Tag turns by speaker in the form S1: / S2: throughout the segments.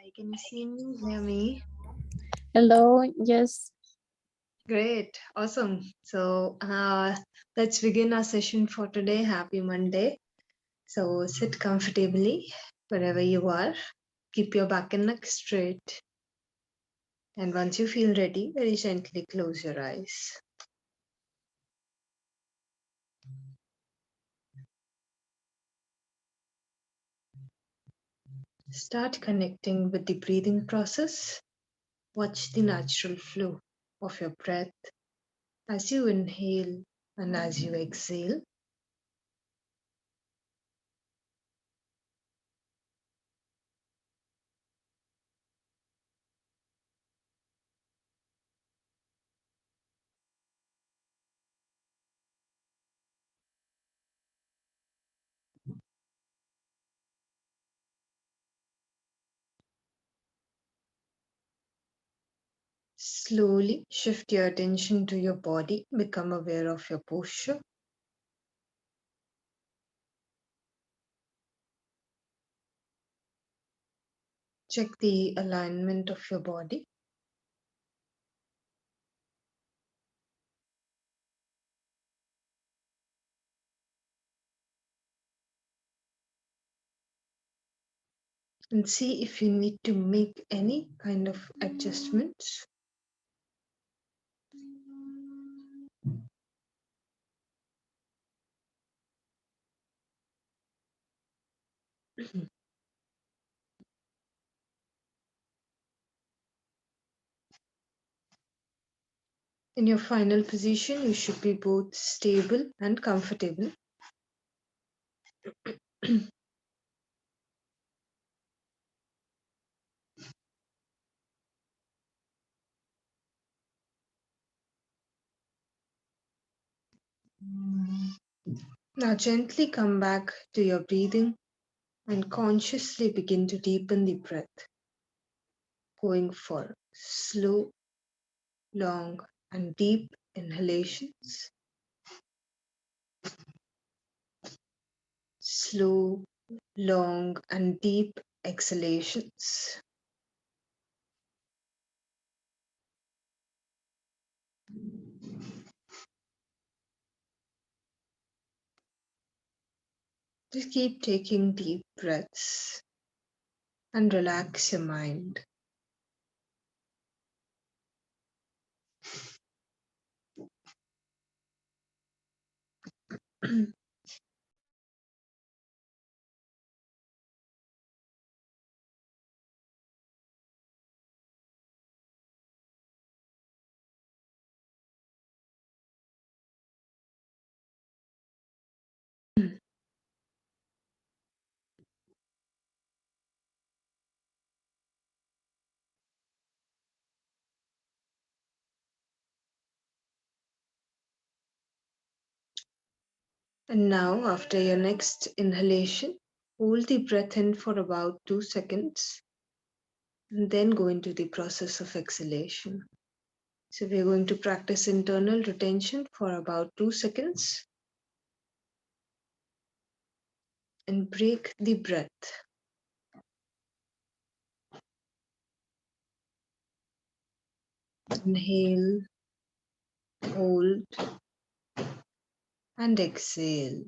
S1: Hi, can you see me, hear me?
S2: Hello, yes.
S1: Great, awesome. So let's begin our session for today. Happy Monday. So sit comfortably wherever you are. Keep your back and neck straight. And once you feel ready, very gently close your eyes. Start connecting with the breathing process. Watch the natural flow of your breath as you inhale and as you exhale. Slowly shift your attention to your body. Become aware of your posture. Check the alignment of your body. And see if you need to make any kind of adjustments. In your final position, you should be both stable and comfortable. Now gently come back to your breathing and consciously begin to deepen the breath, going for slow, long, and deep inhalations, slow, long, and deep exhalations. Just keep taking deep breaths and relax your mind. And now, after your next inhalation, hold the breath in for about 2 seconds and then go into the process of exhalation. So, we're going to practice internal retention for about 2 seconds and break the breath. Inhale, hold, and exhale.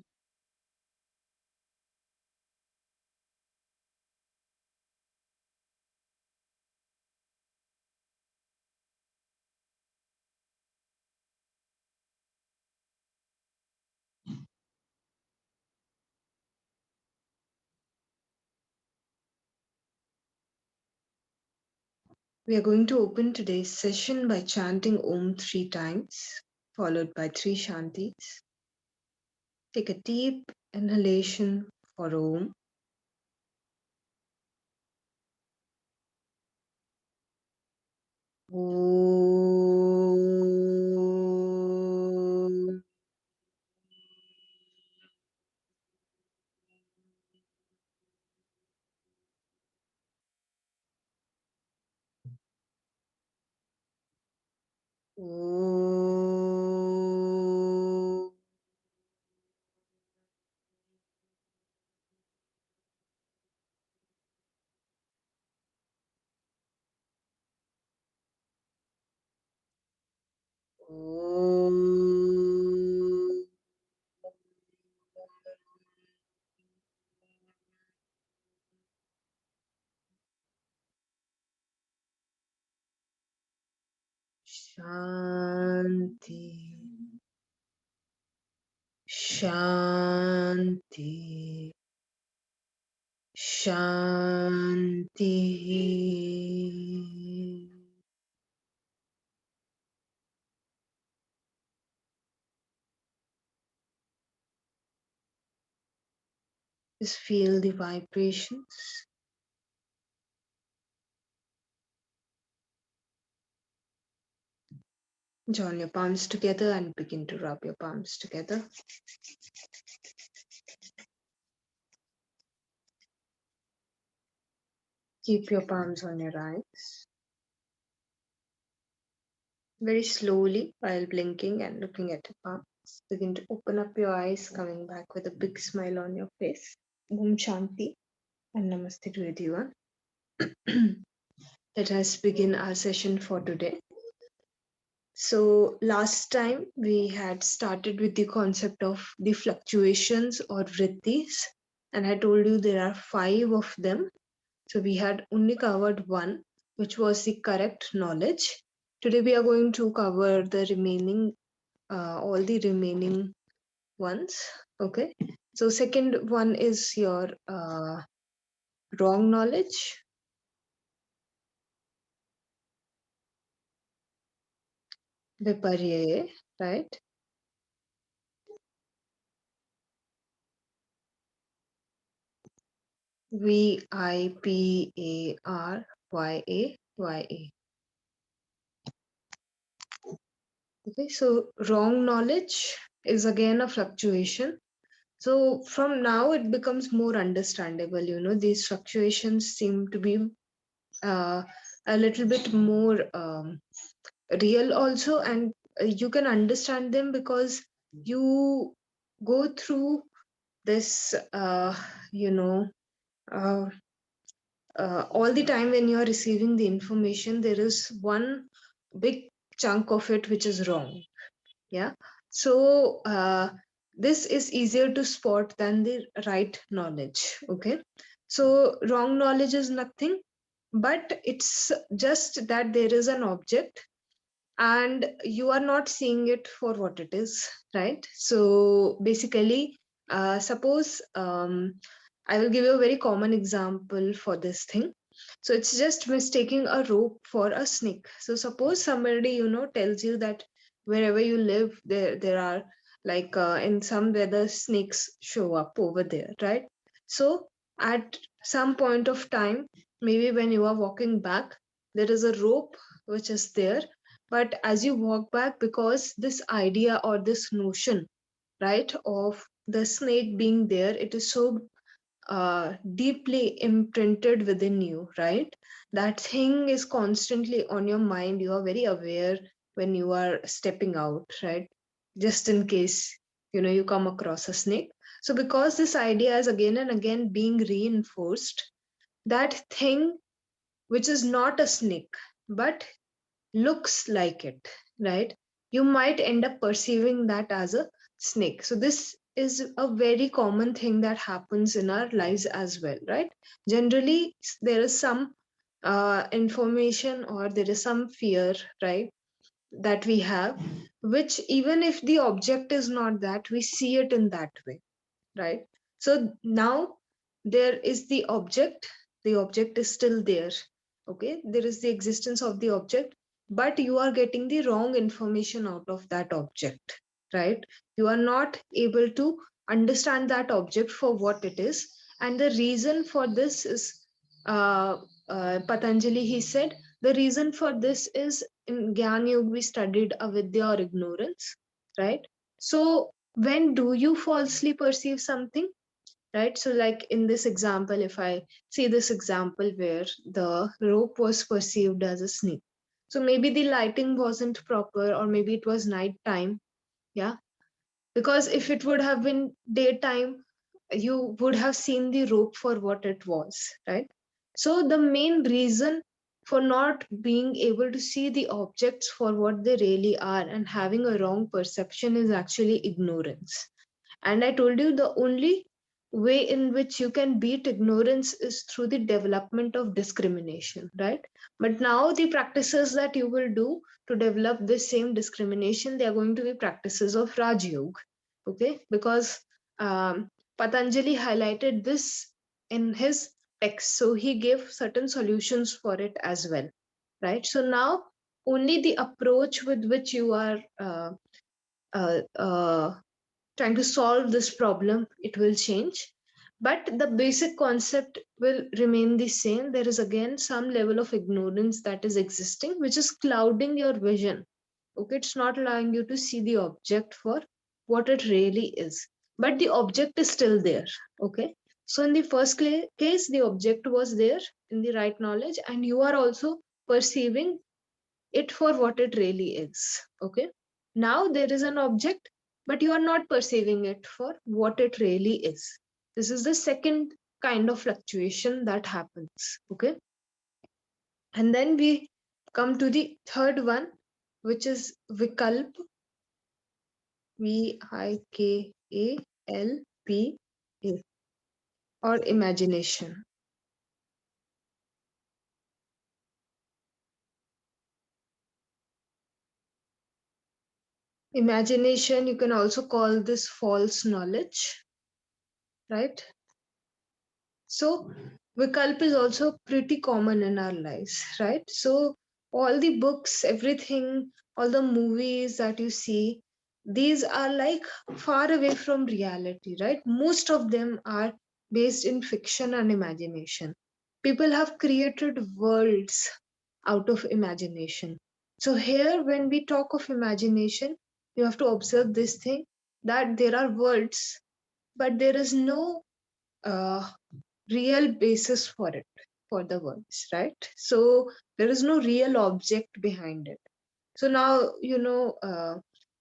S1: We are going to open today's session by chanting Om 3 times, followed by 3 Shantis. Take a deep inhalation for Om. Om. Om. Om. Shanti. Shanti. Shanti. Just feel the vibrations. Join your palms together and begin to rub your palms together. Keep your palms on your eyes. Very slowly, while blinking and looking at your palms, begin to open up your eyes, coming back with a big smile on your face. Om Shanti and Namaste to everyone. Let us begin our session for today. So last time we had started with the concept of the fluctuations or vrittis, and I told you there are 5 of them. So we had only covered one, which was the correct knowledge. Today we are going to cover the remaining, all the remaining ones. Okay. So second one is your wrong knowledge. Viparye, right? Viparya. Okay, so wrong knowledge is again a fluctuation. So from now it becomes more understandable. These fluctuations seem to be a little bit more real also, and you can understand them because you go through this, uh, all the time when you are receiving the information, there is one big chunk of it which is wrong. Yeah. So this is easier to spot than the right knowledge. Okay. So wrong knowledge is nothing, but it's just that there is an object and you are not seeing it for what it is, right? So basically, suppose I will give you a very common example for this thing. So it's just mistaking a rope for a snake. So suppose somebody tells you that wherever you live, there are like in some weather snakes show up over there, right? So at some point of time, maybe when you are walking back, there is a rope which is there, but as you walk back, because this idea or this notion, right, of the snake being there, it is so deeply imprinted within you, right? That thing is constantly on your mind. You are very aware when you are stepping out, right? Just in case, you come across a snake. So because this idea is again and again being reinforced, that thing which is not a snake, but looks like it, right? You might end up perceiving that as a snake. So, this is a very common thing that happens in our lives as well, right? Generally, there is some information or there is some fear, right, that we have, which even if the object is not that, we see it in that way, right? So now there is the object is still there. Okay, there is the existence of the object, but you are getting the wrong information out of that object, right? You are not able to understand that object for what it is, and the reason for this is Patanjali, he said, the reason for this is in Gyan Yoga we studied avidya or ignorance, right? So when do you falsely perceive something, right? So like in this example, if I see this example where the rope was perceived as a snake, so maybe the lighting wasn't proper, or maybe it was night time. Yeah, because if it would have been daytime, you would have seen the rope for what it was, right? So the main reason for not being able to see the objects for what they really are, and having a wrong perception is actually ignorance. And I told you the only way in which you can beat ignorance is through the development of discrimination, right? But now the practices that you will do to develop this same discrimination, they are going to be practices of Raj Yoga, okay? Because Patanjali highlighted this in his text, so he gave certain solutions for it as well, right? So now only the approach with which you are uh, uh, trying to solve this problem, it will change, but the basic concept will remain the same. There is again some level of ignorance that is existing, which is clouding your vision, okay? It's not allowing you to see the object for what it really is, but the object is still there, okay? So in the first case, the object was there in the right knowledge, and you are also perceiving it for what it really is, okay? Now there is an object, but you are not perceiving it for what it really is. This is the second kind of fluctuation that happens, okay? And then we come to the third one, which is vikalp, vikalpa, or imagination. Imagination, you can also call this false knowledge, right? So vikalp is also pretty common in our lives, right? So all the books, everything, all the movies that you see, these are like far away from reality, right? Most of them are based in fiction and imagination. People have created worlds out of imagination. So here, when we talk of imagination, you have to observe this thing, that there are worlds, but there is no uh, real basis for it, for the words, right? So there is no real object behind it. So now,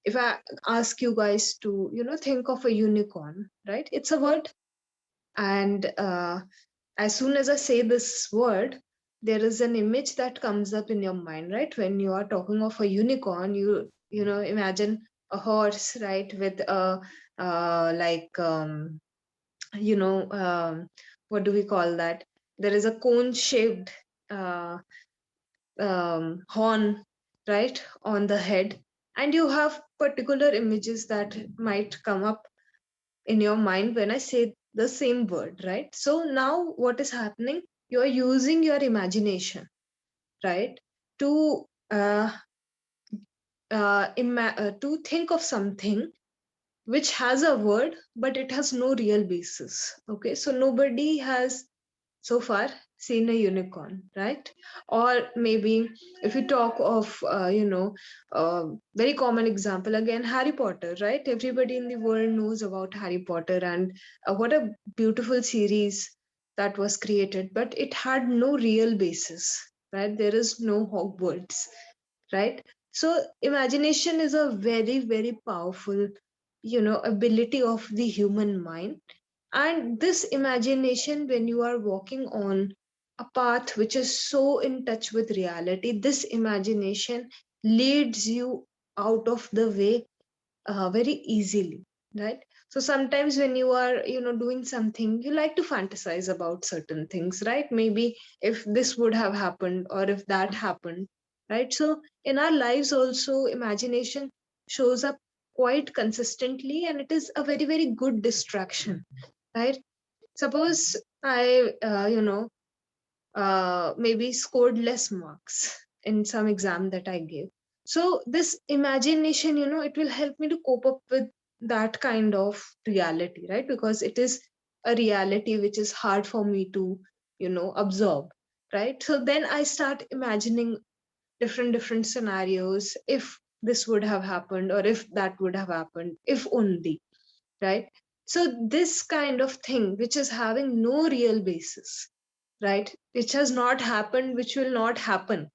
S1: if I ask you guys to, think of a unicorn, right? It's a word. And as soon as I say this word, there is an image that comes up in your mind, right? When you are talking of a unicorn, imagine a horse, right, with a like you know what do we call that, there is a cone shaped uh, horn, right, on the head, and you have particular images that might come up in your mind when I say the same word, right? So now what is happening, you are using your imagination, right, to to think of something which has a word but it has no real basis, okay? So nobody has so far seen a unicorn, right? Or maybe if you talk of very common example, again, Harry Potter, right? Everybody in the world knows about Harry Potter, and what a beautiful series that was created, but it had no real basis, right? There is no Hogwarts, right? So imagination is a very, very powerful, ability of the human mind. And this imagination, when you are walking on a path which is so in touch with reality, this imagination leads you out of the way very easily, right? So sometimes when you are, doing something, you like to fantasize about certain things, right? Maybe if this would have happened, or if that happened, right? So in our lives also, imagination shows up quite consistently, and it is a very, very good distraction, right? Suppose I, maybe scored less marks in some exam that I gave. So this imagination, it will help me to cope up with that kind of reality, right? Because it is a reality which is hard for me to, absorb, right? So then I start imagining different scenarios. If this would have happened, or if that would have happened, if only, right? So this kind of thing, which is having no real basis, right, which has not happened, which will not happen,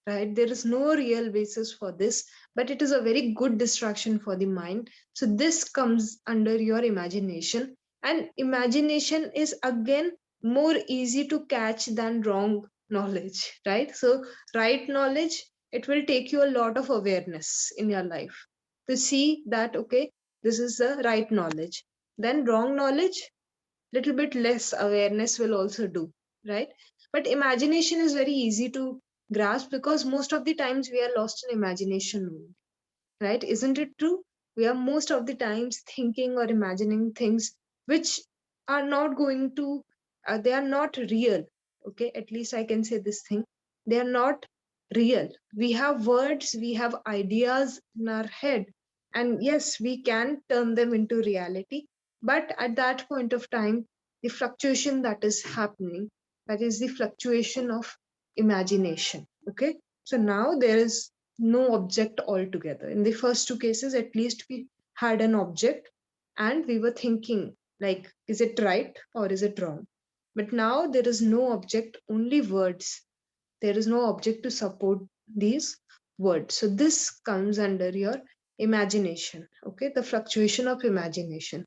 S1: right, there is no real basis for this, but it is a very good distraction for the mind. So this comes under your imagination, and imagination is again more easy to catch than wrong knowledge, right? So right knowledge, it will take you a lot of awareness in your life to see that, okay, this is the right knowledge. Then wrong knowledge, little bit less awareness will also do, right? But imagination is very easy to grasp because most of the times we are lost in imagination only, right? Isn't it true? We are most of the times thinking or imagining things which are not going to, they are not real. Okay, at least I can say this thing. They are not real. We have words, we have ideas in our head, and yes, we can turn them into reality. But at that point of time, the fluctuation that is happening, that is the fluctuation of imagination. Okay, so now there is no object altogether. In the first two cases, at least we had an object and we were thinking, like, is it right or is it wrong? But now there is no object, only words. There is no object to support these words. So this comes under your imagination, okay? The fluctuation of imagination.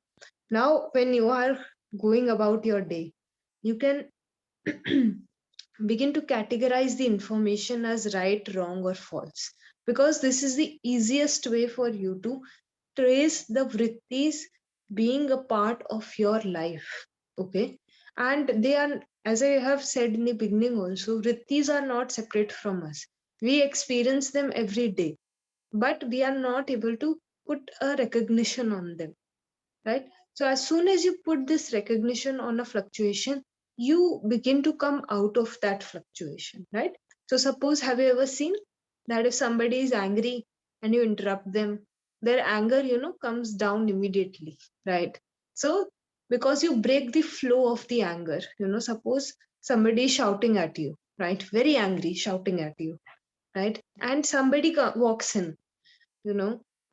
S1: Now, when you are going about your day, you can begin to categorize the information as right, wrong, or false. Because this is the easiest way for you to trace the vrittis being a part of your life. Okay. And they are, as I have said in the beginning also, vrittis are not separate from us. We experience them every day, but we are not able to put a recognition on them, right? So as soon as you put this recognition on a fluctuation, you begin to come out of that fluctuation, right? So suppose, have you ever seen that if somebody is angry and you interrupt them, their anger, comes down immediately, right? So because you break the flow of the anger, suppose somebody is shouting at you, right? Very angry, shouting at you, right? And somebody walks in,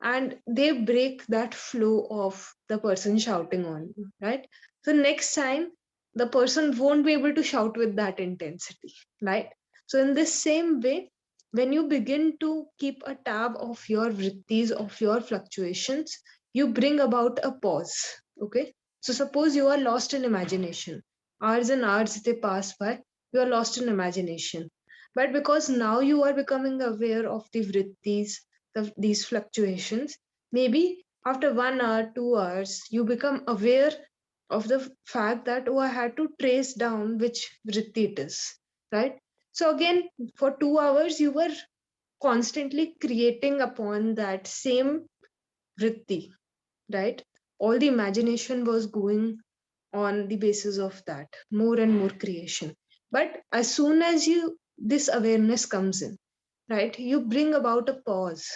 S1: and they break that flow of the person shouting on you, right? So next time, the person won't be able to shout with that intensity, right? So in this same way, when you begin to keep a tab of your vrittis, of your fluctuations, you bring about a pause, okay? So suppose you are lost in imagination. Hours and hours they pass by, you are lost in imagination. But because now you are becoming aware of the vrittis, these fluctuations, maybe after 1 hour, 2 hours, you become aware of the fact that, oh, I had to trace down which vritti it is, right? So again, for 2 hours, you were constantly creating upon that same vritti, right? All the imagination was going on the basis of that, more and more creation. But as soon as this awareness comes in, right, you bring about a pause,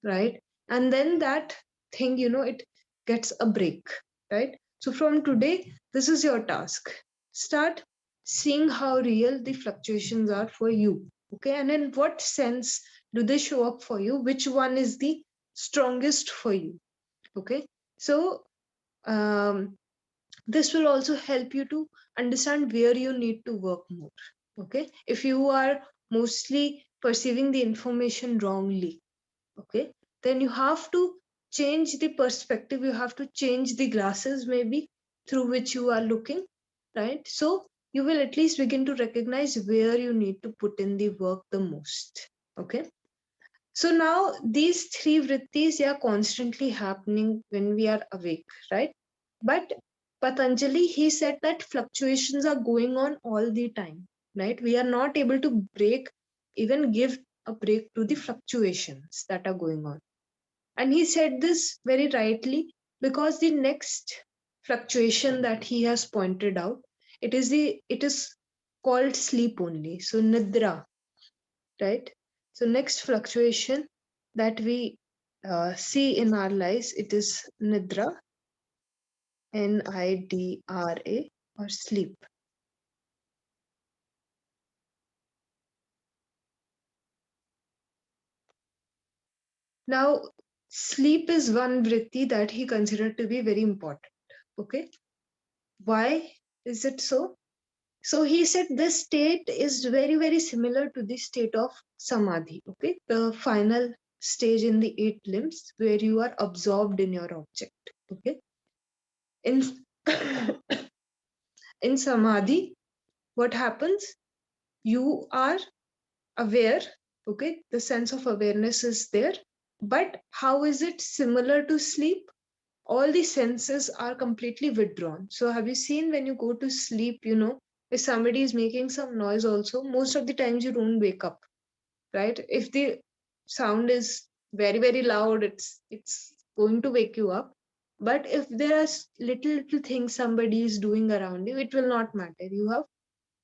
S1: right? And then that thing, it gets a break, right? So from today, this is your task. Start seeing how real the fluctuations are for you, okay? And in what sense do they show up for you? Which one is the strongest for you, okay? So this will also help you to understand where you need to work more, okay? If you are mostly perceiving the information wrongly, okay, then you have to change the perspective, you have to change the glasses maybe through which you are looking, right? So you will at least begin to recognize where you need to put in the work the most, okay? So now these three vrittis are constantly happening when we are awake, right? But Patanjali, he said that fluctuations are going on all the time, right? We are not able to break, even give a break to the fluctuations that are going on. And he said this very rightly because the next fluctuation that he has pointed out, it is called sleep only. So nidra, right? So next fluctuation that we see in our lives, it is nidra, Nidra, or sleep. Now, sleep is one vritti that he considered to be very important. Okay, why is it so? So he said this state is very, very similar to the state of samadhi. Okay, the final stage in the eight limbs where you are absorbed in your object. Okay, in in samadhi, what happens? You are aware, okay? The sense of awareness is there, but how is it similar to sleep? All the senses are completely withdrawn. So have you seen when you go to sleep, if somebody is making some noise also, most of the times you don't wake up, right? If the sound is very, very loud, it's going to wake you up. But if there are little things somebody is doing around you, it will not matter. You have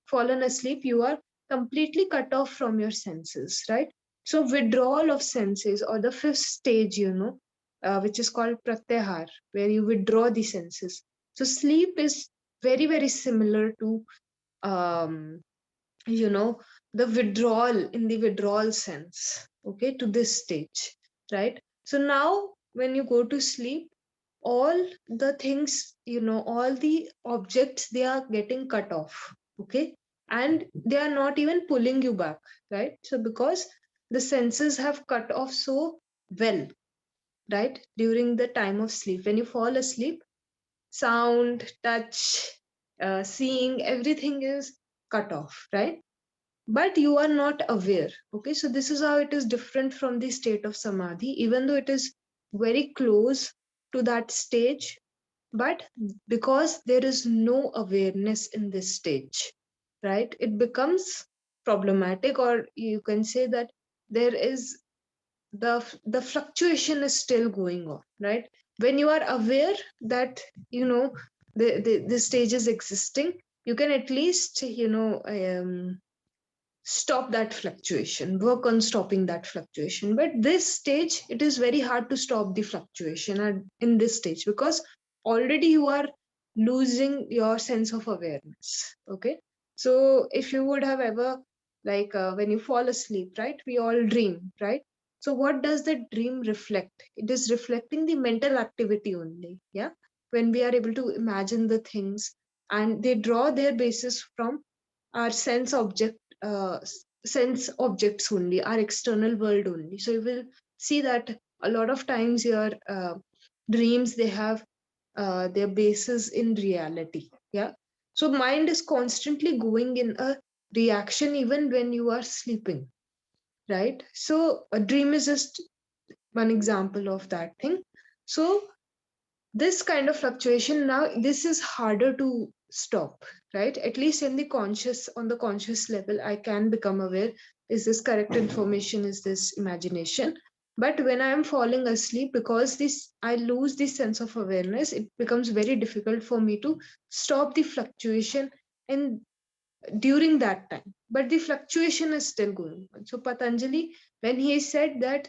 S1: fallen asleep, you are completely cut off from your senses, right? So, withdrawal of senses, or the fifth stage, which is called pratyahar, where you withdraw the senses. So, sleep is very, very similar to, um, you know, the withdrawal in the withdrawal sense, okay, to this stage, right? So, now when you go to sleep, all the things, all the objects, they are getting cut off, okay, and they are not even pulling you back, right? So because the senses have cut off so well, right, during the time of sleep, when you fall asleep, sound, touch, seeing, everything is cut off, right? But you are not aware, okay? So this is how it is different from the state of samadhi, even though it is very close to that stage, but because there is no awareness in this stage, right, it becomes problematic, or you can say that there is the fluctuation is still going on, right? When you are aware that the stage is existing, you can at least stop that fluctuation, work on stopping that fluctuation. But this stage, it is very hard to stop the fluctuation in this stage, because already you are losing your sense of awareness, okay? So if you would have ever, like, when you fall asleep, right, we all dream, right? So what does the dream reflect? It is reflecting the mental activity only, yeah, when we are able to imagine the things, and they draw their basis from our sense objects only, our external world only. So you will see that a lot of times your dreams, they have their basis in reality, yeah. So mind is constantly going in a reaction even when you are sleeping, right? So a dream is just one example of that thing. So this kind of fluctuation, now this is harder to stop, right? At least in the conscious, on the conscious level, I can become aware, is this correct information, is this imagination? But when I am falling asleep, because this, I lose this sense of awareness, it becomes very difficult for me to stop the fluctuation in during that time. But the fluctuation is still going on. So Patanjali, when he said that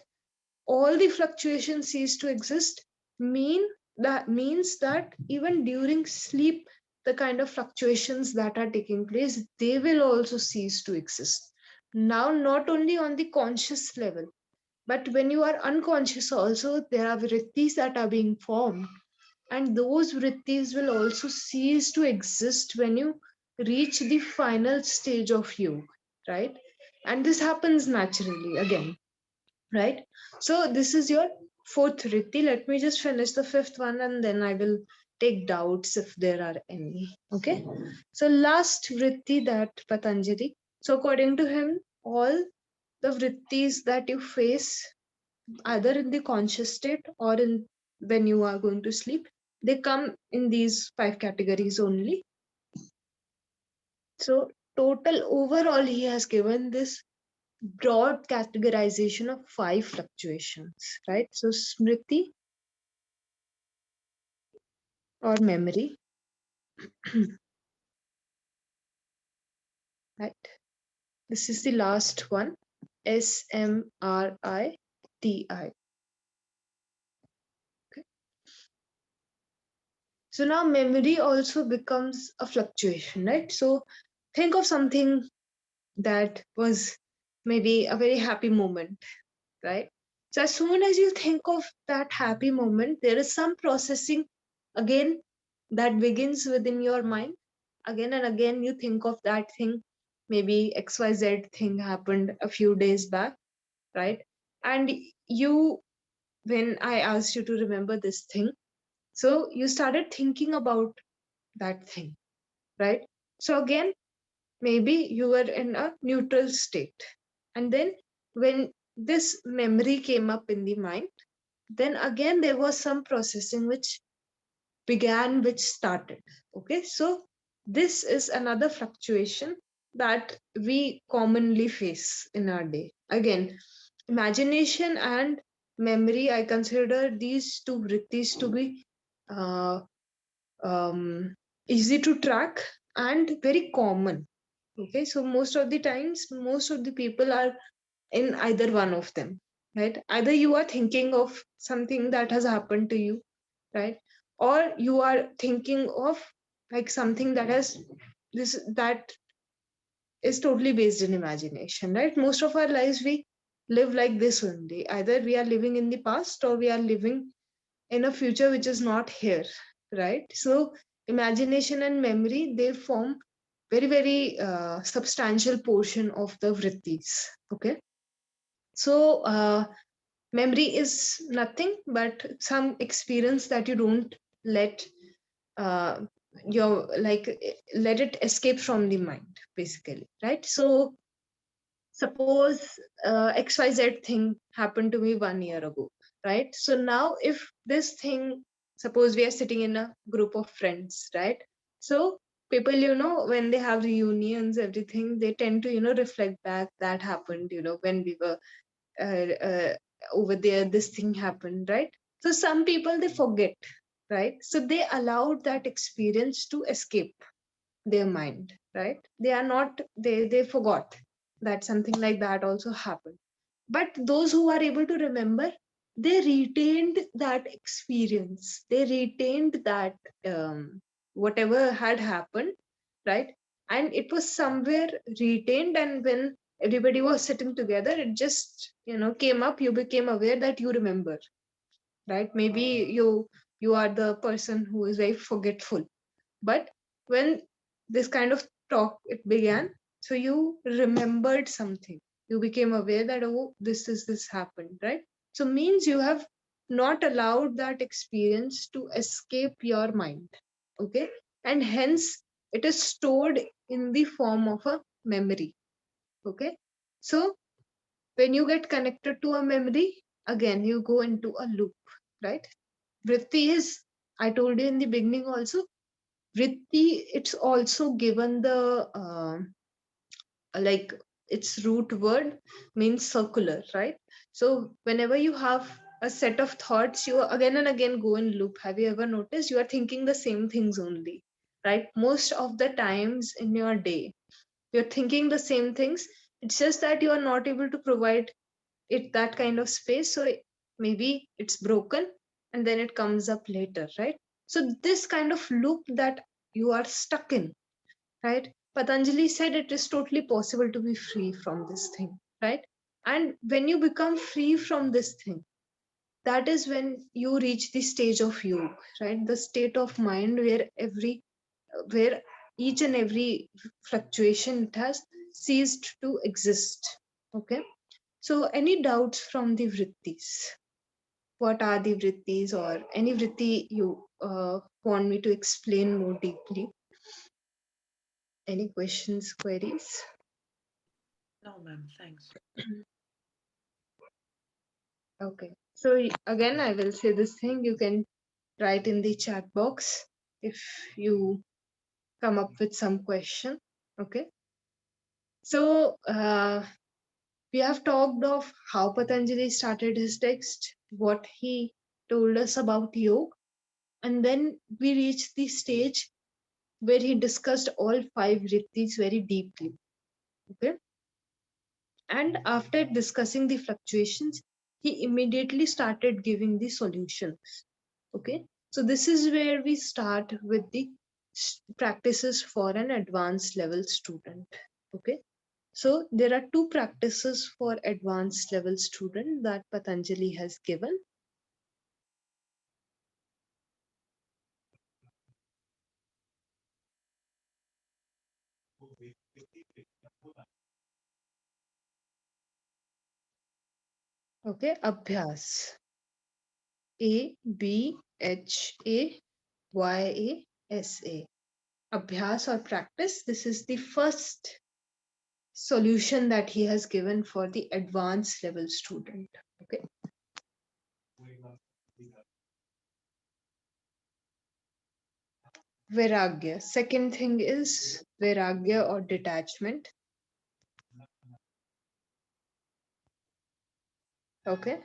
S1: all the fluctuations cease to exist, means that even during sleep, the kind of fluctuations that are taking place, they will also cease to exist. Now, not only on the conscious level, but when you are unconscious also, there are vrittis that are being formed, and those vrittis will also cease to exist when you reach the final stage of yoga, right? And this happens naturally again, right? So this is your fourth ritti. Let me just finish the fifth one, and then I will take doubts if there are any. Okay. So last vritti, that Patanjali. So according to him, all the vrittis that you face, either in the conscious state or in when you are going to sleep, they come in these five categories only. So total overall, he has given this broad categorization of five fluctuations, right? So smriti, or memory, right? This is the last one, SMRITI. Okay. So now memory also becomes a fluctuation, right? So think of something that was maybe a very happy moment, right? So as soon as you think of that happy moment, there is some processing again that begins within your mind. Again and again, you think of that thing. Maybe XYZ thing happened a few days back, right? And you, when I asked you to remember this thing, so you started thinking about that thing, right? So again, maybe you were in a neutral state. And then when this memory came up in the mind, then again there was some processing which began, which started. Okay, so this is another fluctuation that we commonly face in our day. Again, imagination and memory, I consider these two vrittis to be uh, um, easy to track and very common. Okay, so most of the times, most of the people are in either one of them, right? Either you are thinking of something that has happened to you, right? Or you are thinking of like something that has this that is totally based in imagination, right? Most of our lives we live like this only. Either we are living in the past or we are living in a future which is not here, right? So imagination and memory, they form very substantial portion of the vrittis. Okay, so memory is nothing but some experience that you don't let uh, your like let it escape from the mind, basically, right? So suppose xyz thing happened to me 1 year ago, right? So now if this thing, suppose we are sitting in a group of friends, right? So people, when they have reunions, everything, they tend to reflect back that happened, when we were uh, uh, over there, this thing happened, right? So some people, they forget, right? So they allowed that experience to escape their mind, right? They are not, they forgot that something like that also happened. But those who are able to remember, they retained that experience, they retained that whatever had happened, right? And it was somewhere retained, and when everybody was sitting together, it just came up, you became aware that you remember, right? Maybe you are the person who is very forgetful, but when this kind of talk it began, so you remembered something, you became aware that, oh, this happened, right? So means you have not allowed that experience to escape your mind. Okay, and hence it is stored in the form of a memory. Okay, so when you get connected to a memory, again you go into a loop, right? Vritti is, I told you in the beginning also, vritti, it's also given the like its root word means circular, right? So whenever you have a set of thoughts, you again and again go in loop. Have you ever noticed you are thinking the same things only, right? Most of the times in your day you're thinking the same things. It's just that you are not able to provide it that kind of space, so maybe it's broken and then it comes up later, right? So this kind of loop that you are stuck in, right? Patanjali said it is totally possible to be free from this thing, right? And when you become free from this thing, that is when you reach the stage of yoga, right? The state of mind where each and every fluctuation, it has ceased to exist. Okay, so any doubts from the vrittis? What are the vrittis, or any vritti you want me to explain more deeply? Any questions, queries?
S3: No, ma'am, thanks.
S1: Okay. So again, I will say this thing. You can write in the chat box if you come up with some question. Okay. So we have talked of how Patanjali started his text, what he told us about yoga, and then we reached the stage where he discussed all five vrittis very deeply. Okay. And after discussing the fluctuations, he immediately started giving the solutions. Okay, so this is where we start with the practices for an advanced level student. Okay, so there are two practices for advanced level student that Patanjali has given. Okay, abhyas, A B H A Y A S A, abhyas or practice, this is the first solution that he has given for the advanced level student. Okay. Vairagya. Second thing is vairagya or detachment. Okay.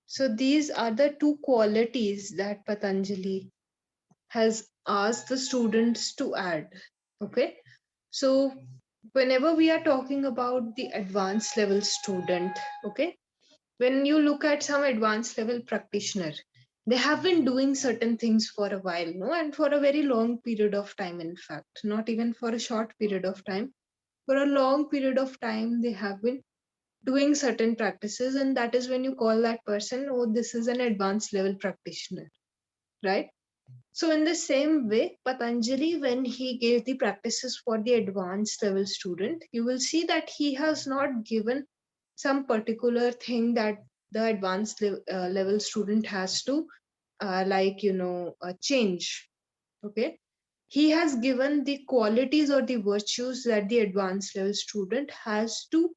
S1: So these are the two qualities that Patanjali has asked the students to add. Okay. So whenever we are talking about the advanced level student, okay, when you look at some advanced level practitioner, they have been doing certain things for a while, no, and for a very long period of time, in fact, not even for a short period of time, for a long period of time, they have been doing certain practices, and that is when you call that person, oh, this is an advanced level practitioner, right? So, in the same way, Patanjali, when he gave the practices for the advanced level student, you will see that he has not given some particular thing that the advanced level student has to, change. Okay. He has given the qualities or the virtues that the advanced level student has to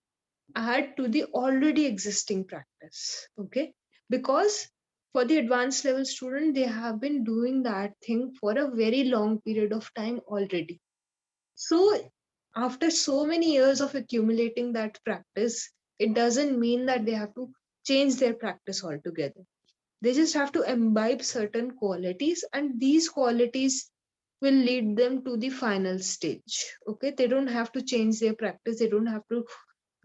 S1: add to the already existing practice. Okay. Because for the advanced level student, they have been doing that thing for a very long period of time already. So after so many years of accumulating that practice, it doesn't mean that they have to change their practice altogether. They just have to imbibe certain qualities, and these qualities will lead them to the final stage. Okay, they don't have to change their practice, they don't have to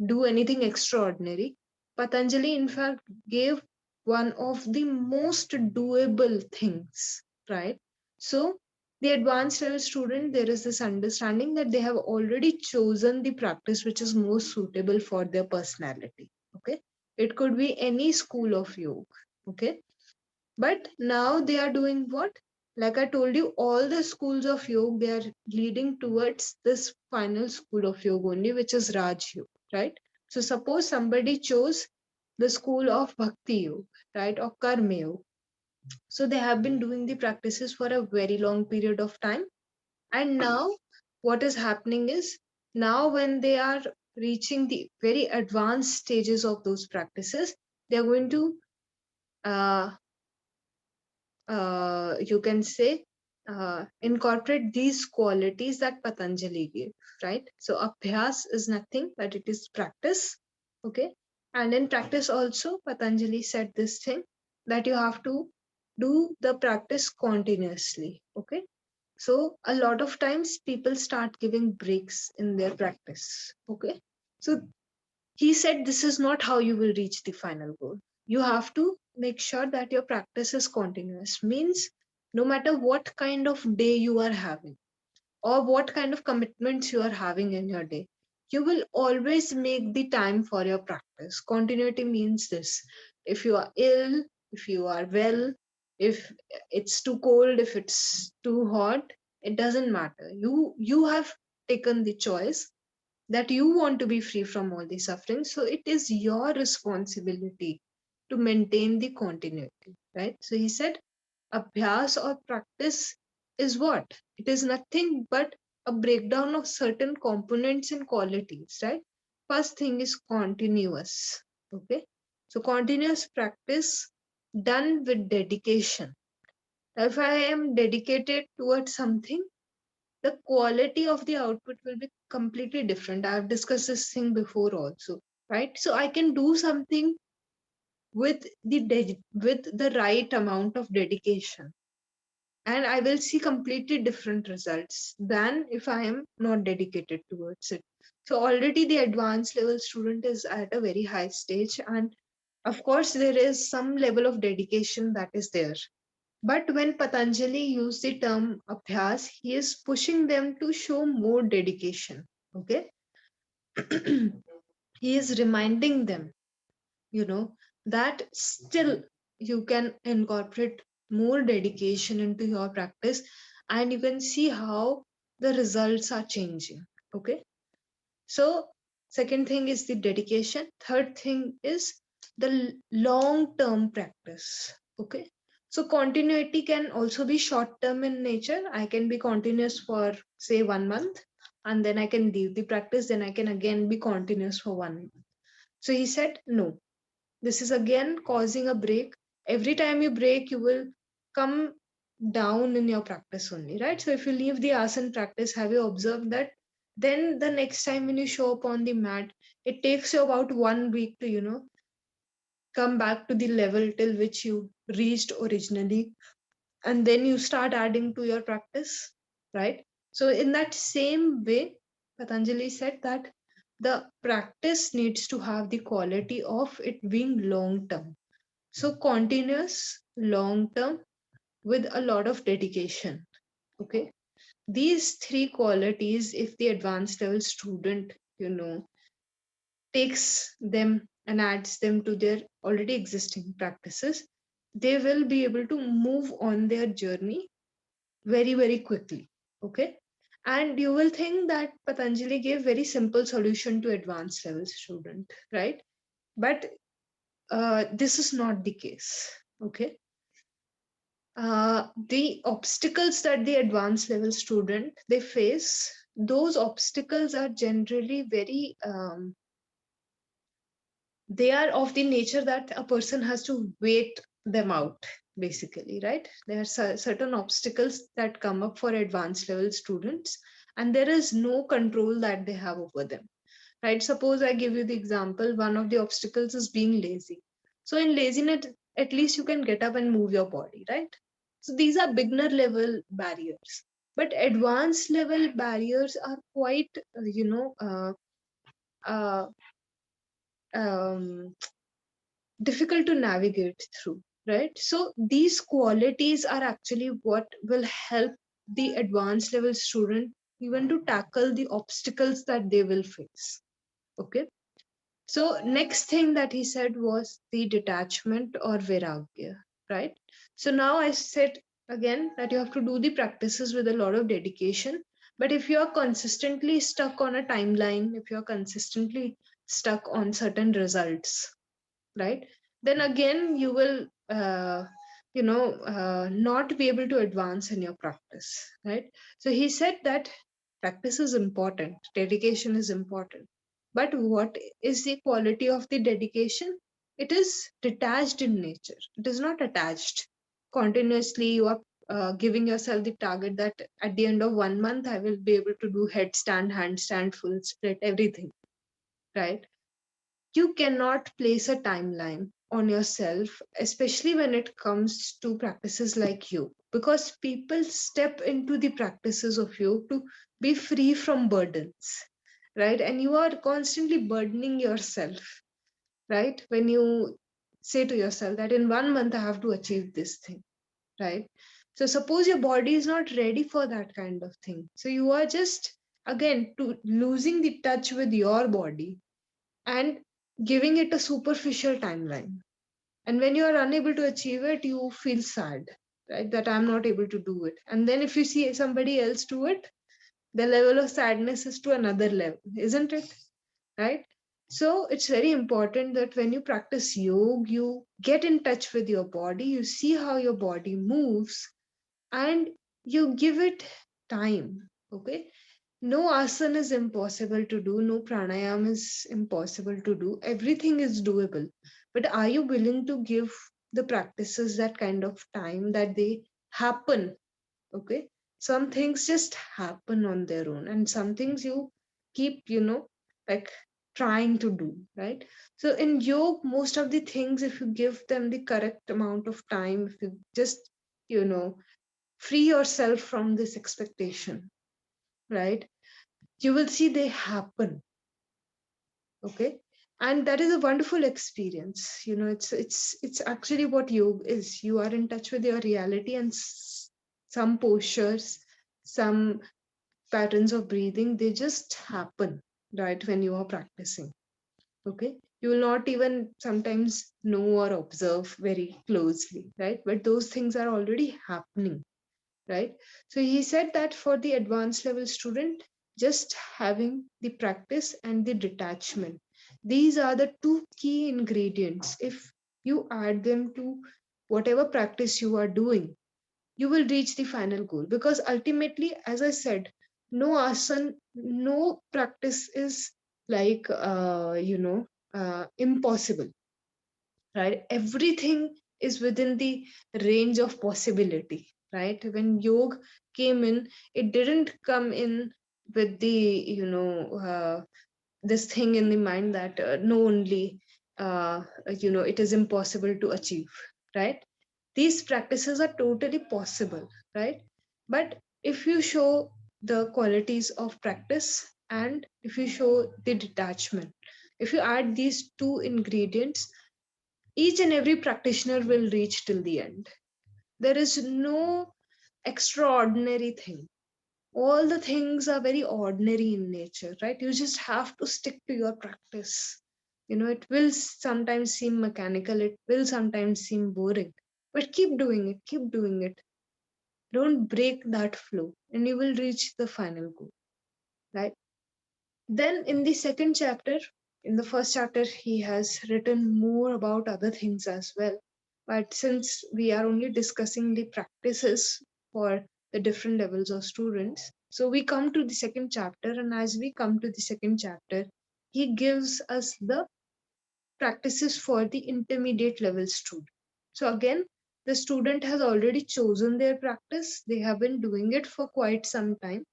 S1: do anything extraordinary. Patanjali, in fact, gave one of the most doable things, right? So, the advanced level student, there is this understanding that they have already chosen the practice which is most suitable for their personality. Okay, it could be any school of yoga. Okay, but now they are doing what? Like I told you, all the schools of yoga, they are leading towards this final school of yoga only, which is Raj Yoga, right? So suppose somebody chose the school of Bhakti Yoga, right, or Karma Yoga. So they have been doing the practices for a very long period of time. And now what is happening is, now when they are reaching the very advanced stages of those practices, they are going to uh, you can say incorporate these qualities that Patanjali gave, right? So abhyas is nothing but it is practice, okay? And in practice also, Patanjali said this thing that you have to do the practice continuously, okay? So a lot of times people start giving breaks in their practice, okay? So he said this is not how you will reach the final goal. You have to make sure that your practice is continuous, means no matter what kind of day you are having or what kind of commitments you are having in your day, you will always make the time for your practice. Continuity means this: if you are ill, if you are well, if it's too cold, if it's too hot, it doesn't matter. You have taken the choice that you want to be free from all the suffering. So it is your responsibility to maintain the continuity, right? So he said, Abhyas or practice is what? It is nothing but a breakdown of certain components and qualities, right? First thing is continuous, okay? So continuous practice done with dedication. If I am dedicated towards something, the quality of the output will be completely different. I've discussed this thing before also, right? So I can do something with with the right amount of dedication, and I will see completely different results than if I am not dedicated towards it. So already the advanced level student is at a very high stage, and of course there is some level of dedication that is there. But when Patanjali used the term abhyas, he is pushing them to show more dedication. Okay. He is reminding them, that still you can incorporate more dedication into your practice, and you can see how the results are changing. Okay. So, second thing is the dedication. Third thing is the long term practice. Okay. So continuity can also be short term in nature. I can be continuous for say 1 month, and then I can leave the practice, then I can again be continuous for 1 month. So he said, no, this is again causing a break. Every time you break, you will come down in your practice only, right? So if you leave the asana practice, have you observed that? Then the next time when you show up on the mat, it takes you about 1 week to, come back to the level till which you reached originally. And then you start adding to your practice, right? So, in that same way, Patanjali said that the practice needs to have the quality of it being long term. So, continuous, long term, with a lot of dedication. Okay. These three qualities, if the advanced level student, takes them and adds them to their already existing practices, they will be able to move on their journey very, very quickly. Okay. And you will think that Patanjali gave very simple solution to advanced level student, right? But this is not the case. Okay. The obstacles that the advanced level student they face, those obstacles are generally very they are of the nature that a person has to wait them out, basically, right? There are certain obstacles that come up for advanced level students, and there is no control that they have over them, right? Suppose I give you the example, one of the obstacles is being lazy. So in laziness, at least you can get up and move your body, right? So these are beginner level barriers, but advanced level barriers are quite uh, um, difficult to navigate through, right? So these qualities are actually what will help the advanced level student even to tackle the obstacles that they will face. Okay. So next thing that he said was the detachment or vairagya, right? So now I said again that you have to do the practices with a lot of dedication. But if you are consistently stuck on a timeline, if you are consistently stuck on certain results, right, then again you will not be able to advance in your practice, right? So he said that practice is important, dedication is important, but what is the quality of the dedication? It is detached in nature, it is not attached. Continuously you are giving yourself the target that at the end of 1 month I will be able to do headstand, handstand, full split, everything, right? You cannot place a timeline on yourself, especially when it comes to practices like yoga, because people step into the practices of yoga to be free from burdens, right? And you are constantly burdening yourself, right? When you say to yourself that in 1 month I have to achieve this thing, right? So suppose your body is not ready for that kind of thing. So you are just again to losing the touch with your body and giving it a superficial timeline. And when you are unable to achieve it, you feel sad, right? That I'm not able to do it. And then if you see somebody else do it, the level of sadness is to another level, isn't it? Right? So it's very important that when you practice yoga, you get in touch with your body, you see how your body moves, and you give it time. Okay, no asana is impossible to do, no pranayam is impossible to do. Everything is doable. But are you willing to give the practices that kind of time that they happen? Okay. Some things just happen on their own, and some things you keep, like trying to do, right? So in yoga, most of the things, if you give them the correct amount of time, if you just, free yourself from this expectation, right? You will see they happen. Okay. And that is a wonderful experience. It's actually what yoga is. You are in touch with your reality, and some postures, some patterns of breathing, they just happen, right, when you are practicing. Okay. You will not even sometimes know or observe very closely, right? But those things are already happening, right? So he said that for the advanced level student, just having the practice and the detachment, these are the two key ingredients. If you add them to whatever practice you are doing, you will reach the final goal. Because ultimately, as I said, no asana, no practice is like, impossible, right? Everything is within the range of possibility, right? When yoga came in, it didn't come in with the, this thing in the mind that no, only, it is impossible to achieve, right? These practices are totally possible, right? But if you show the qualities of practice and if you show the detachment, if you add these two ingredients, each and every practitioner will reach till the end. There is no extraordinary thing. All the things are very ordinary in nature, right? You just have to stick to your practice. It will sometimes seem mechanical, it will sometimes seem boring, but keep doing it, keep doing it. Don't break that flow, and you will reach the final goal, right? Then in the second chapter, in the first chapter, he has written more about other things as well. But since we are only discussing the practices for the different levels of students, so we come to the second chapter, and as we come to the second chapter, he gives us the practices for the intermediate level student. So again, the student has already chosen their practice, they have been doing it for quite some time,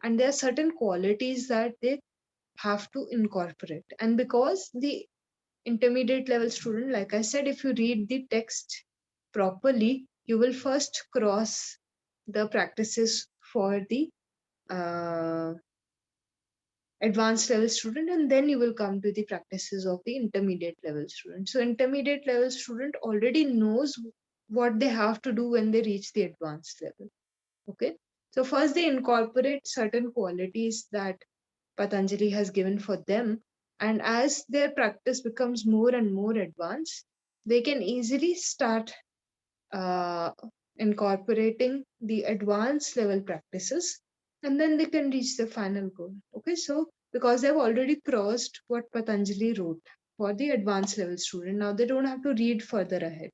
S1: and there are certain qualities that they have to incorporate. And because the intermediate level student, like I said, if you read the text properly, you will first cross the practices for the uh, advanced level student, and then you will come to the practices of the intermediate level student. So intermediate level student already knows what they have to do when they reach the advanced level. Okay, so first they incorporate certain qualities that Patanjali has given for them. And as their practice becomes more and more advanced, they can easily start uh, incorporating the advanced level practices, and then they can reach the final goal. Okay, so because they've already crossed what Patanjali wrote for the advanced level student, now they don't have to read further ahead.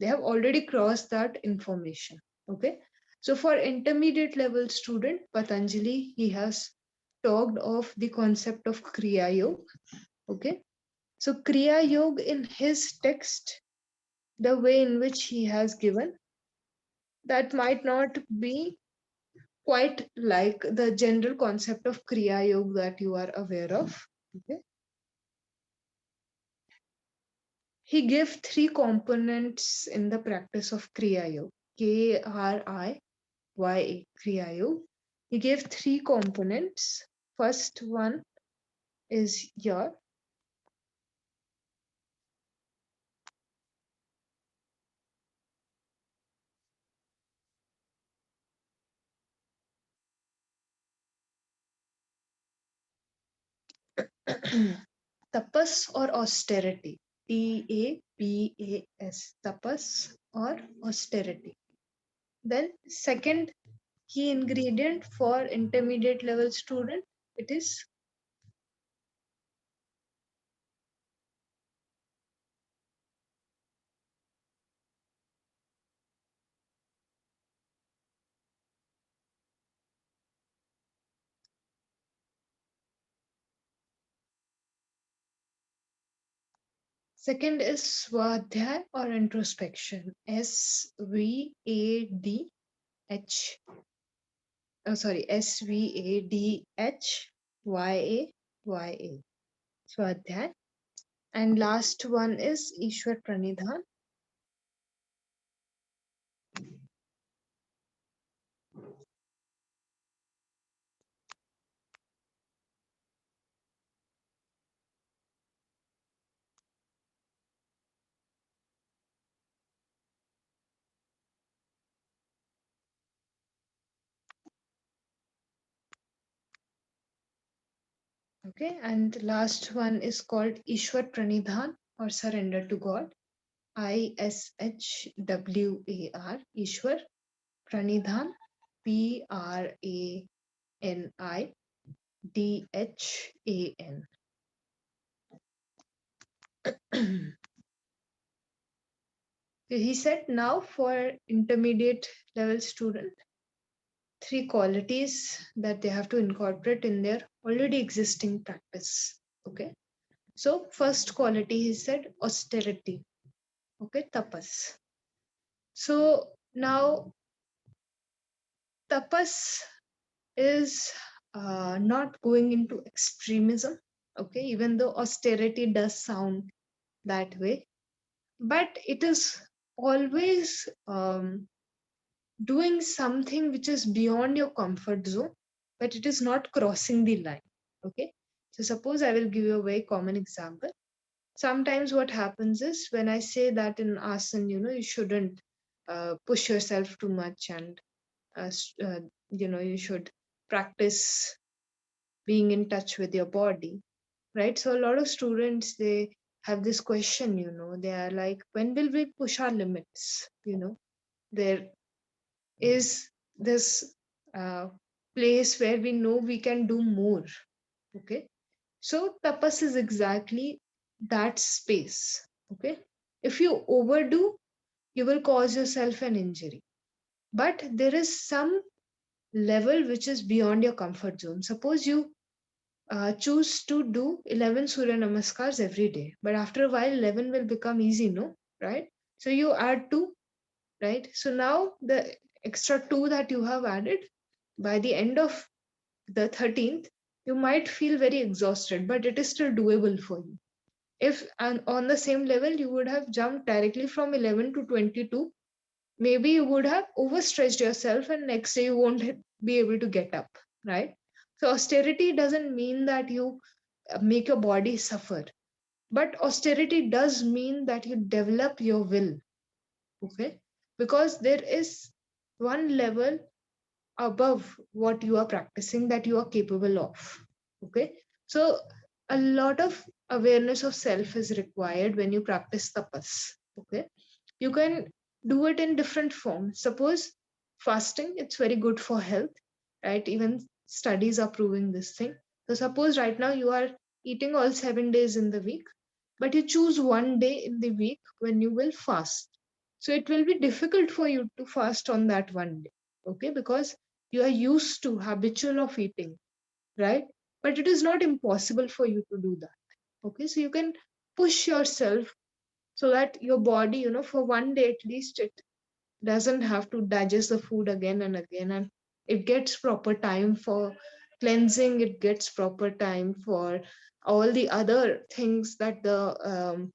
S1: They have already crossed that information. Okay, so for intermediate level student, Patanjali, he has talked of the concept of Kriya Yoga. Okay, so Kriya Yoga in his text, the way in which he has given, that might not be quite like the general concept of Kriya Yoga that you are aware of. Okay, he gave three components in the practice of Kriya Yoga: KRIYA, Kriya Yoga. He gave three components. First one is your tapas or austerity. TAPAS, tapas or austerity. Then second key ingredient for intermediate level student, it is second is swadhyay or introspection. SVADH, SVADHYA. Swadhyay. And last one is Ishwar Pranidhan. Okay, and last one is called Ishwar Pranidhan or surrender to God. ISHWAR, Ishwar Pranidhan, PRANIDHAN. he said now for intermediate level student, 3 qualities that they have to incorporate in their already existing practice. Okay. So first quality he said austerity. Okay, tapas. So now tapas is not going into extremism. Okay, even though austerity does sound that way, but it is always doing something which is beyond your comfort zone, but it is not crossing the line. Okay, so suppose I will give you a very common example. Sometimes what happens is when I say that in asana, you shouldn't push yourself too much, and uh, s- uh, you should practice being in touch with your body, right? So a lot of students, they have this question, they are like, when will we push our limits? There is this uh, place where we know we can do more. Okay, so tapas is exactly that space. Okay, if you overdo, you will cause yourself an injury, but there is some level which is beyond your comfort zone. Suppose you choose to do 11 Surya Namaskars every day, but after a while, 11 will become easy, no? Right? So you add 2, right? So now the extra 2 that you have added, by the end of the 13th, you might feel very exhausted, but it is still doable for you. If and on the same level you would have jumped directly from 11 to 22, maybe you would have overstretched yourself and next day you won't be able to get up, right? So austerity doesn't mean that you make your body suffer, but austerity does mean that you develop your will. Okay, because there is one level above what you are practicing that you are capable of. Okay, so a lot of awareness of self is required when you practice tapas. Okay, you can do it in different forms. Suppose fasting, it's very good for health, right? Even studies are proving this thing. So suppose right now you are eating all 7 days in the week, but you choose one day in the week when you will fast. So it will be difficult for you to fast on that one day. Okay, because you are used to habitual of eating, right? But it is not impossible for you to do that. Okay, so you can push yourself so that your body, for one day at least, it doesn't have to digest the food again and again, and it gets proper time for cleansing, it gets proper time for all the other things that the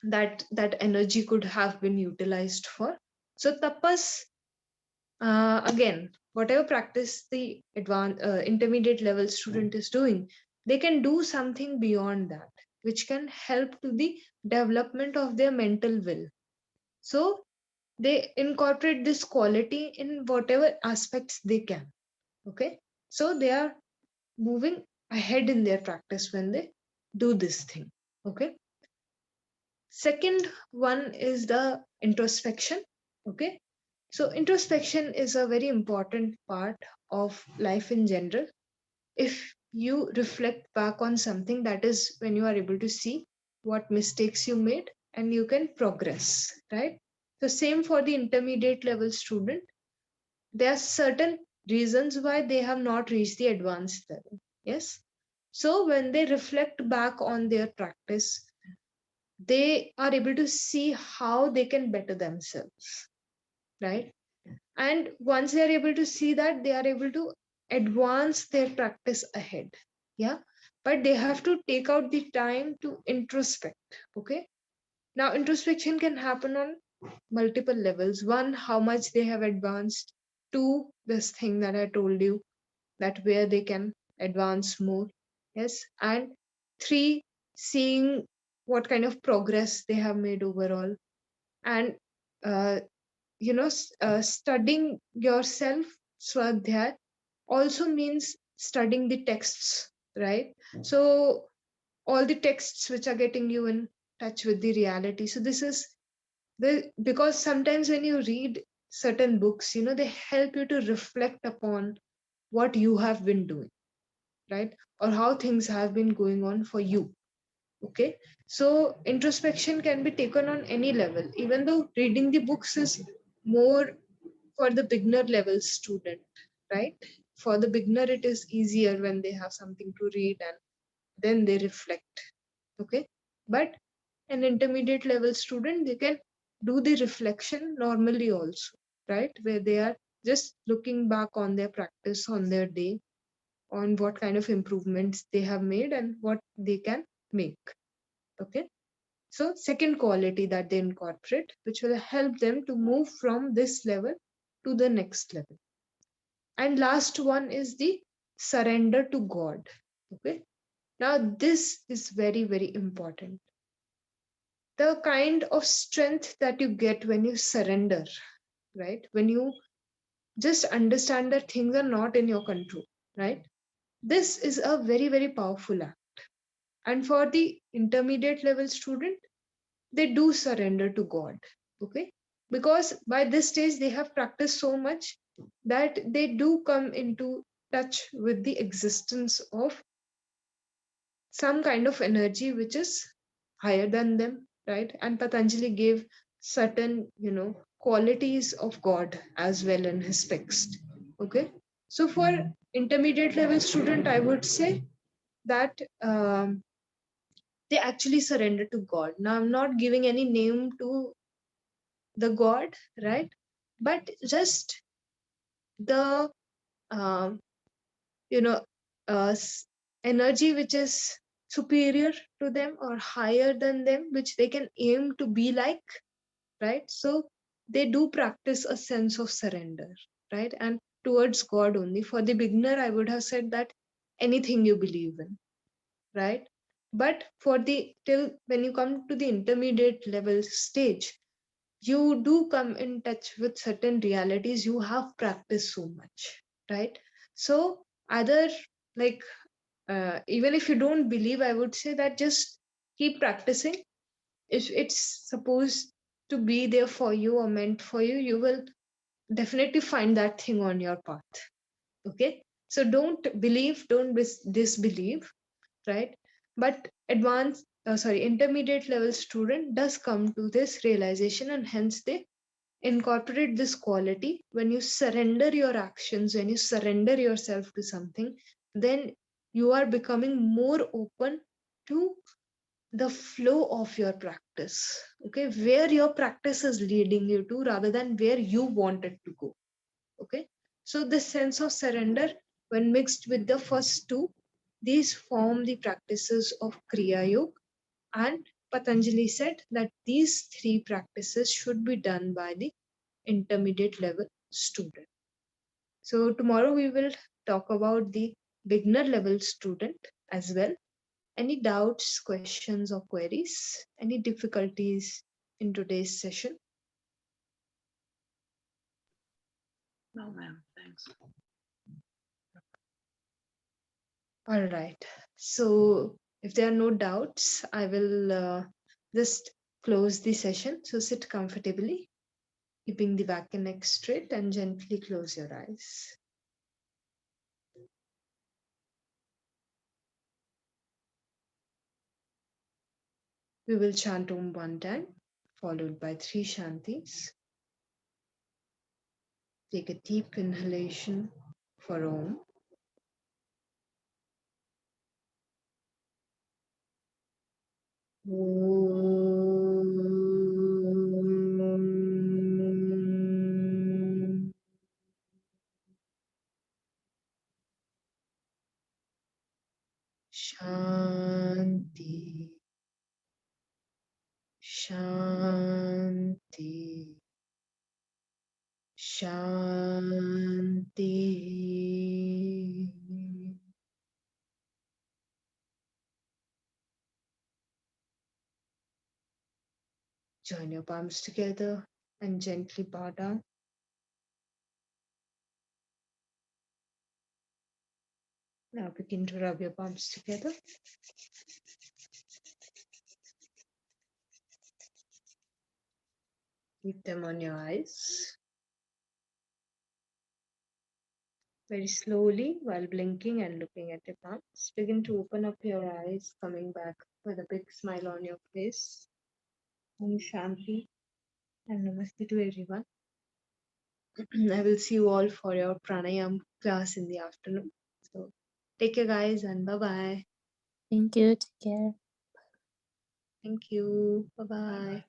S1: that energy could have been utilized for. So tapas, again, whatever practice the advanced intermediate level student is doing, they can do something beyond that, which can help to the development of their mental will. So they incorporate this quality in whatever aspects they can. Okay, so they are moving ahead in their practice when they do this thing. Okay, second one is the introspection. Okay, so introspection is a very important part of life in general. If you reflect back on something, that is when you are able to see what mistakes you made and you can progress, right? So same for the intermediate level student. There are certain reasons why they have not reached the advanced level. Yes. So when they reflect back on their practice, they are able to see how they can better themselves, right? And once they are able to see that, they are able to advance their practice ahead. Yeah. But they have to take out the time to introspect. Okay. Now, introspection can happen on multiple levels. One, how much they have advanced. Two, this thing that I told you, that where they can advance more. Yes. And three, seeing what kind of progress they have made overall. And uh, studying yourself, swadhyay, also means studying the texts, right? So all the texts which are getting you in touch with the reality. So this is the, because sometimes when you read certain books, they help you to reflect upon what you have been doing, right? Or how things have been going on for you. Okay, so introspection can be taken on any level, even though reading the books is more for the beginner level student, right? For the beginner, it is easier when they have something to read and then they reflect. Okay, but an intermediate level student, they can do the reflection normally also, right? Where they are just looking back on their practice, on their day, on what kind of improvements they have made and what they can make. Okay, so second quality that they incorporate, which will help them to move from this level to the next level. And last one is the surrender to God. Okay, now this is very, very important. The kind of strength that you get when you surrender, right? When you just understand that things are not in your control, right? This is a very, very powerful act. And for the intermediate level student, they do surrender to God. Okay, because by this stage they have practiced so much that they do come into touch with the existence of some kind of energy which is higher than them, right? And Patanjali gave certain, qualities of God as well in his text. Okay, so for intermediate level student, I would say that they actually surrender to God. Now, I'm not giving any name to the God, right? But just the um, you know energy which is superior to them or higher than them, which they can aim to be like, right? So they do practice a sense of surrender, right? And towards God only. For the beginner, I would have said that anything you believe in, right? But for the till when you come to the intermediate level stage, you do come in touch with certain realities you have practiced so much, right? So either, like, even if you don't believe, I would say that just keep practicing. If it's supposed to be there for you or meant for you, you will definitely find that thing on your path. Okay, so don't believe, don't disbelieve, right? But intermediate level student does come to this realization, and hence they incorporate this quality. When you surrender your actions, when you surrender yourself to something, then you are becoming more open to the flow of your practice. Okay, where your practice is leading you to rather than where you want it to go. Okay, so this sense of surrender, when mixed with the first two, these form the practices of Kriya Yoga. And Patanjali said that these three practices should be done by the intermediate level student. So tomorrow we will talk about the beginner level student as well. Any doubts, questions, or queries? Any difficulties in today's session?
S3: No, ma'am. Thanks.
S1: All right. So if there are no doubts, I will just close the session. So sit comfortably, keeping the back and neck straight, and gently close your eyes. We will chant Om one time, followed by three Shantis. Take a deep inhalation for Om. Om. Shanti. Shanti. Shanti. Join your palms together and gently bow down. Now begin to rub your palms together. Keep them on your eyes. Very slowly, while blinking and looking at your palms, begin to open up your eyes, coming back with a big smile on your face. Om Shanti and Namaste to everyone. I will see you all for your pranayam class in the afternoon. So take care, guys, and bye bye.
S2: Thank you. Take care.
S1: Thank you. Bye bye.